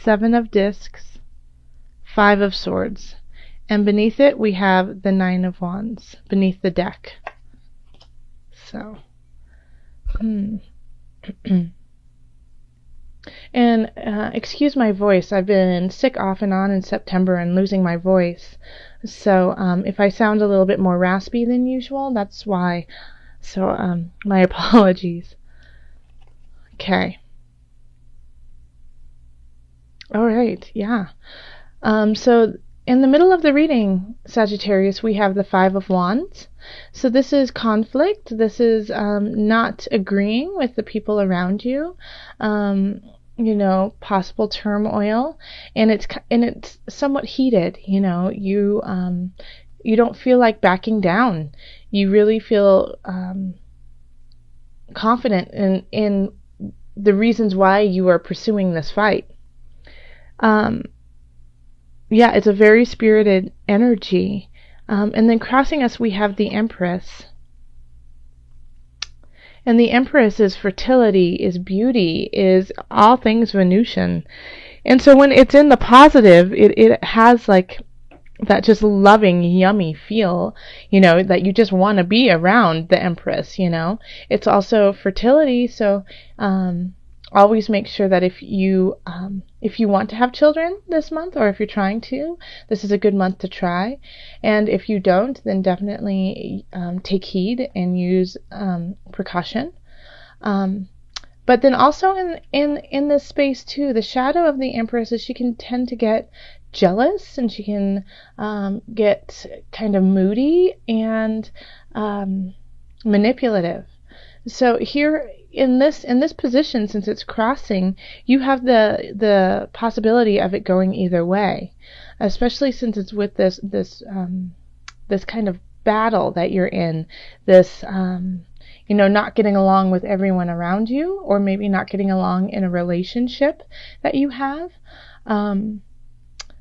Seven of Discs, Five of Swords. And beneath it, we have the Nine of Wands, beneath the deck. So, And excuse my voice. I've been sick off and on in September and losing my voice. So if I sound a little bit more raspy than usual, that's why. So my apologies. Okay. All right. Yeah. So in the middle of the reading, Sagittarius, we have the Five of Wands. So this is conflict. This is not agreeing with the people around you. Possible turmoil, and it's somewhat heated. You don't feel like backing down. You really feel confident in the reasons why you are pursuing this fight. It's a very spirited energy. And then crossing us, we have the Empress. And the Empress is fertility, is beauty, is all things Venusian. And so when it's in the positive, it has like that just loving, yummy feel, that you just want to be around the Empress, It's also fertility, so always make sure that if you want to have children this month, or if you're trying to, this is a good month to try. And if you don't, then definitely take heed and use precaution. But then also in this space too, the shadow of the Empress is she can tend to get jealous, and she can get kind of moody and manipulative. So here in this position, since it's crossing, you have the possibility of it going either way, especially since it's with this kind of battle that you're in, this not getting along with everyone around you, or maybe not getting along in a relationship that you have.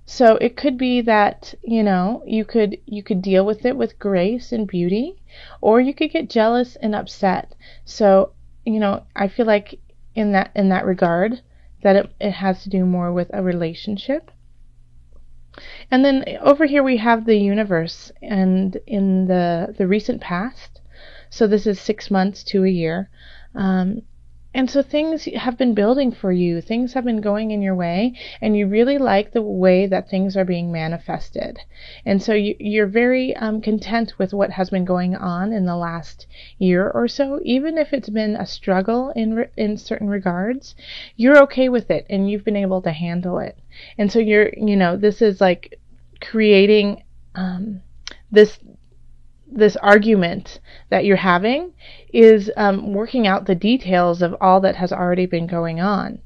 So it could be that, you could deal with it with grace and beauty, or you could get jealous and upset. So, I feel like in that regard, that it has to do more with a relationship. And then over here we have the universe, and in the recent past, so this is 6 months to a year, and so things have been building for you. Things have been going in your way, and you really like the way that things are being manifested. And so you're very content with what has been going on in the last year or so. Even if it's been a struggle in certain regards, you're okay with it, and you've been able to handle it. And so this is like creating this argument that you're having is working out the details of all that has already been going on.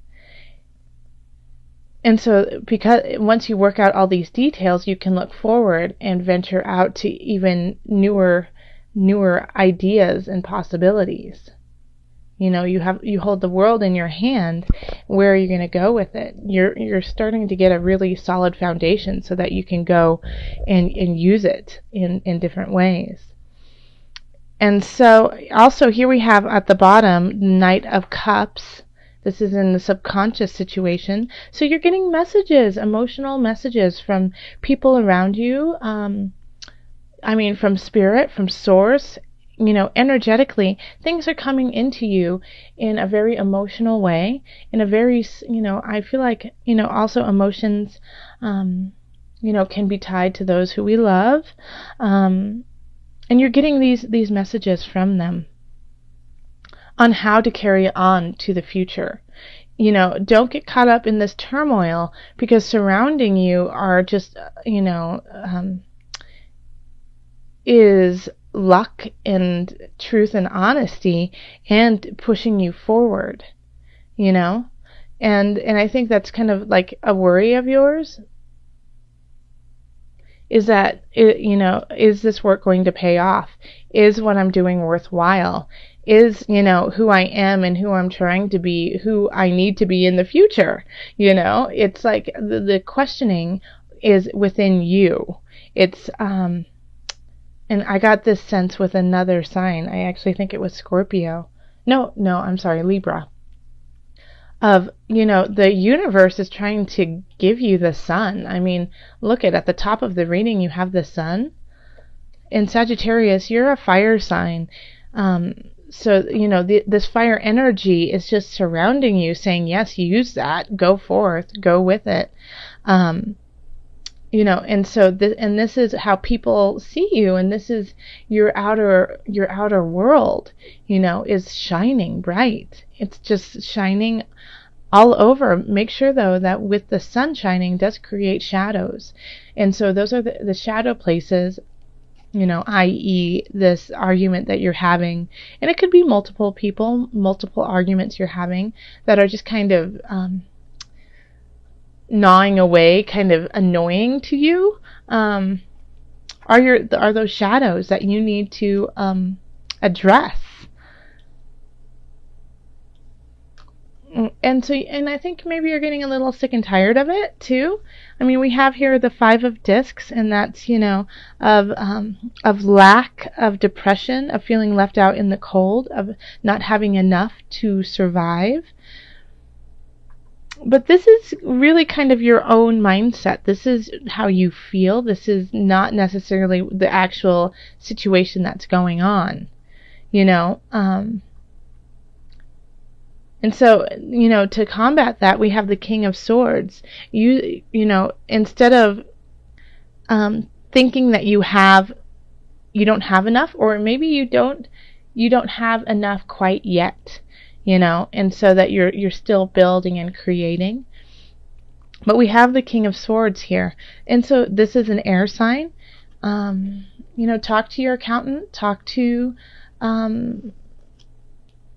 And so because once you work out all these details, you can look forward and venture out to even newer ideas and possibilities. You hold the world in your hand. Where are you going to go with it? You're starting to get a really solid foundation so that you can go and use it in different ways. And so also here we have at the bottom, Knight of Cups. This is in the subconscious situation. So you're getting messages, emotional messages from people around you. From spirit, from source. Energetically, things are coming into you in a very emotional way, in a very, I feel like, also emotions, can be tied to those who we love. And you're getting these messages from them on how to carry on to the future. Don't get caught up in this turmoil, because surrounding you are just, is luck and truth and honesty and pushing you forward, and I think that's kind of like a worry of yours, is that is this work going to pay off? Is what I'm doing worthwhile? Is who I am and who I'm trying to be, who I need to be in the future? It's like the questioning is within you. It's and I got this sense with another sign. I actually think it was Scorpio. No, I'm sorry, Libra. of, the universe is trying to give you the sun. I mean, look at the top of the reading, you have the sun. In Sagittarius, you're a fire sign. So, this fire energy is just surrounding you, saying, yes, use that, go forth, go with it. And so this is how people see you, and this is your outer world, is shining bright. It's just shining all over. Make sure though that with the sun shining does create shadows, and so those are the shadow places, i.e. this argument that you're having, and it could be multiple people, multiple arguments you're having that are just kind of gnawing away, kind of annoying to you, are those shadows that you need to address. And I think maybe you're getting a little sick and tired of it too. I mean, we have here the 5 of discs, and that's of lack, of depression, of feeling left out in the cold, of not having enough to survive. But this is really kind of your own mindset. This is how you feel. This is not necessarily the actual situation that's going on, and so, to combat that, we have the King of Swords. Instead of thinking that you don't have enough, or maybe you don't have enough quite yet, and so that you're still building and creating. But we have the King of Swords here, and so this is an air sign. Talk to your accountant, talk to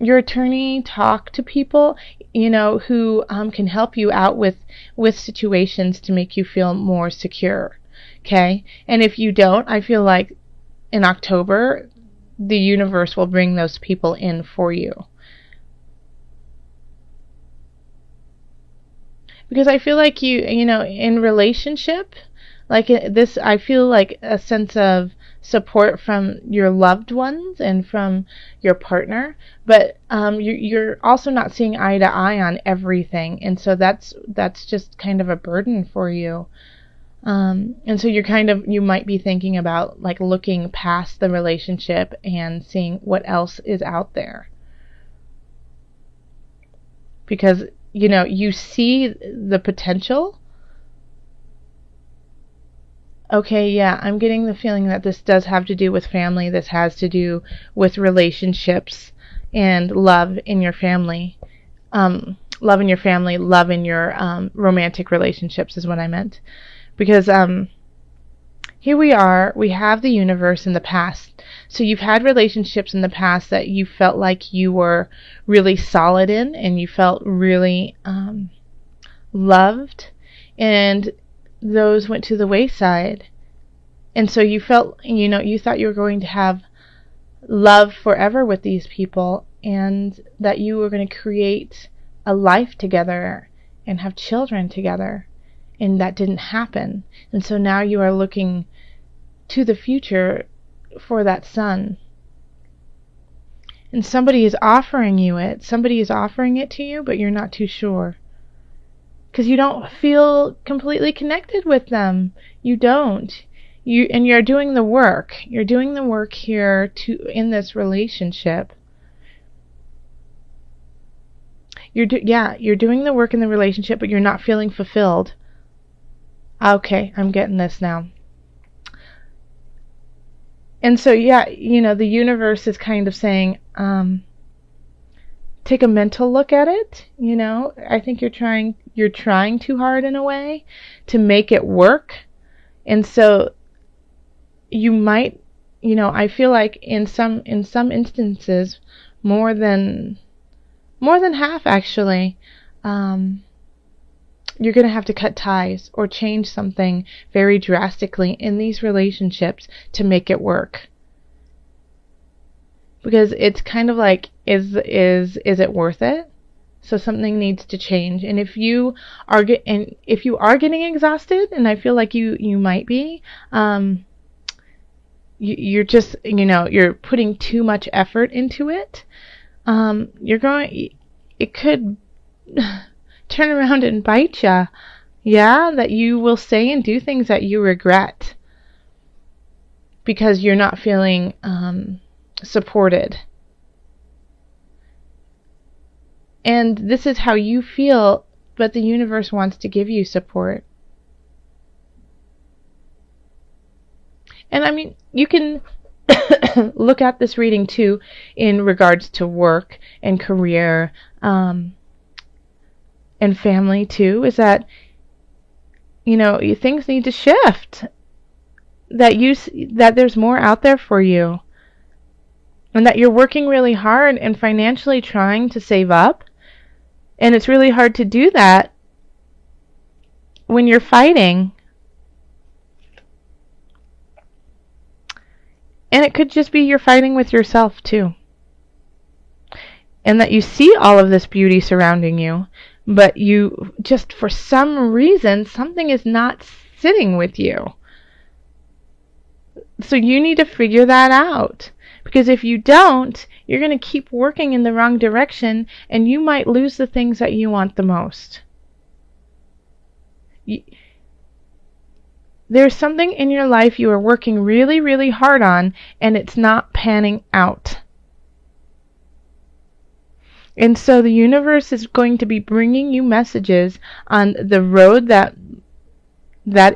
your attorney, talk to people, who can help you out with situations to make you feel more secure. Okay? And if you don't, I feel like in October, the universe will bring those people in for you. Because I feel like in relationship, like this, I feel like a sense of support from your loved ones and from your partner, but you're also not seeing eye to eye on everything, and so that's just kind of a burden for you. And so you might be thinking about like looking past the relationship and seeing what else is out there, because you see the potential. Okay, yeah, I'm getting the feeling that this does have to do with family. This has to do with relationships and love in your family. Love in your family, love in your romantic relationships is what I meant. Because here we have the universe in the past. So you've had relationships in the past that you felt like you were really solid in, and you felt really loved, and those went to the wayside. And so you felt, you thought you were going to have love forever with these people, and that you were going to create a life together and have children together, and that didn't happen. And so now you are looking to the future for that son. And somebody is offering it to you, but you're not too sure. Because you don't feel completely connected with them. You don't. You're doing the work. You're doing the work here in this relationship. You're doing the work in the relationship, but you're not feeling fulfilled. Okay, I'm getting this now. And so, the universe is kind of saying, take a mental look at it. I think you're trying too hard in a way to make it work. And so you might, I feel like in some instances, more than half actually, you're going to have to cut ties or change something very drastically in these relationships to make it work. Because it's kind of like, is it worth it? So something needs to change. And if you are getting exhausted, and I feel like you might be, you're just, you're putting too much effort into it. It could turn around and bite you. Yeah, that you will say and do things that you regret because you're not feeling supported. And this is how you feel, but the universe wants to give you support. And I mean, you can look at this reading too in regards to work and career and family too, is that, you know, things need to shift. That there's more out there for you. And that you're working really hard and financially trying to save up. And it's really hard to do that when you're fighting. And it could just be you're fighting with yourself too. And that you see all of this beauty surrounding you, but you just, for some reason, something is not sitting with you. So you need to figure that out. Because if you don't, you're going to keep working in the wrong direction, and you might lose the things that you want the most. There's something in your life you are working really, really hard on, and it's not panning out. And so the universe is going to be bringing you messages on the road that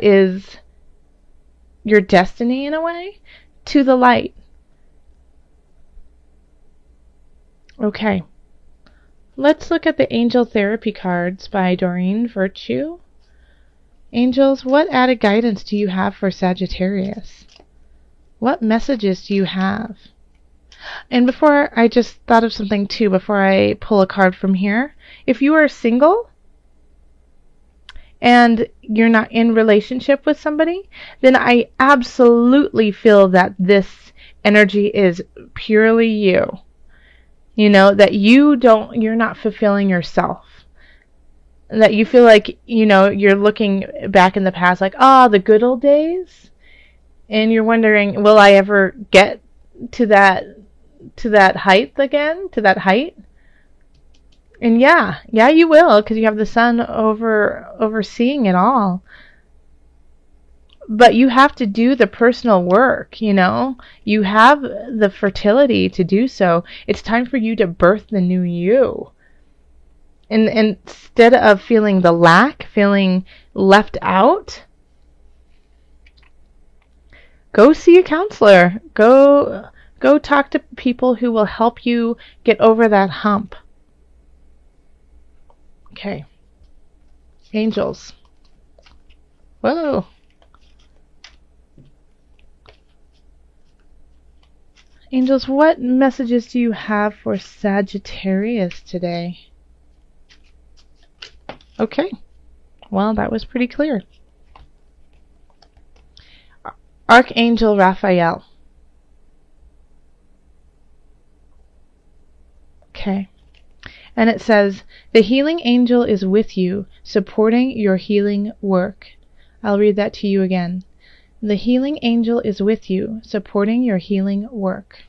is your destiny, in a way, to the light. Okay. Let's look at the Angel Therapy cards by Doreen Virtue. Angels, what added guidance do you have for Sagittarius? What messages do you have? And before, I just thought of something too before I pull a card from here. If you are single and you're not in relationship with somebody, then I absolutely feel that this energy is purely you. You know, that you're not fulfilling yourself. That you feel like, you know, you're looking back in the past like, the good old days. And you're wondering, will I ever get to that height again? To that height? And yeah, you will, because you have the sun overseeing it all. But you have to do the personal work, you know. You have the fertility to do so. It's time for you to birth the new you. And instead of feeling the lack, feeling left out, go see a counselor. Go talk to people who will help you get over that hump. Okay. Angels. Whoa. Angels, what messages do you have for Sagittarius today? Okay. Well, that was pretty clear. Archangel Raphael. Okay. And it says, the healing angel is with you, supporting your healing work. I'll read that to you again. The healing angel is with you, supporting your healing work.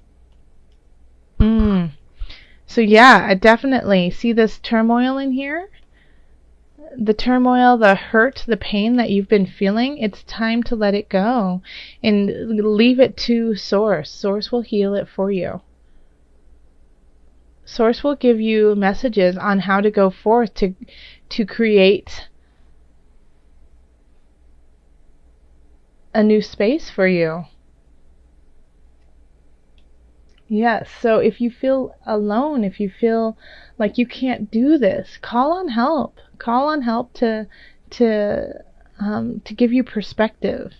So yeah, I definitely see this turmoil in here. The turmoil, the hurt, the pain that you've been feeling, it's time to let it go and leave it to Source. Source will heal it for you. Source will give you messages on how to go forth to create a new space for you. Yes, so if you feel alone, if you feel like you can't do this, call on help. Call on help to give you perspective.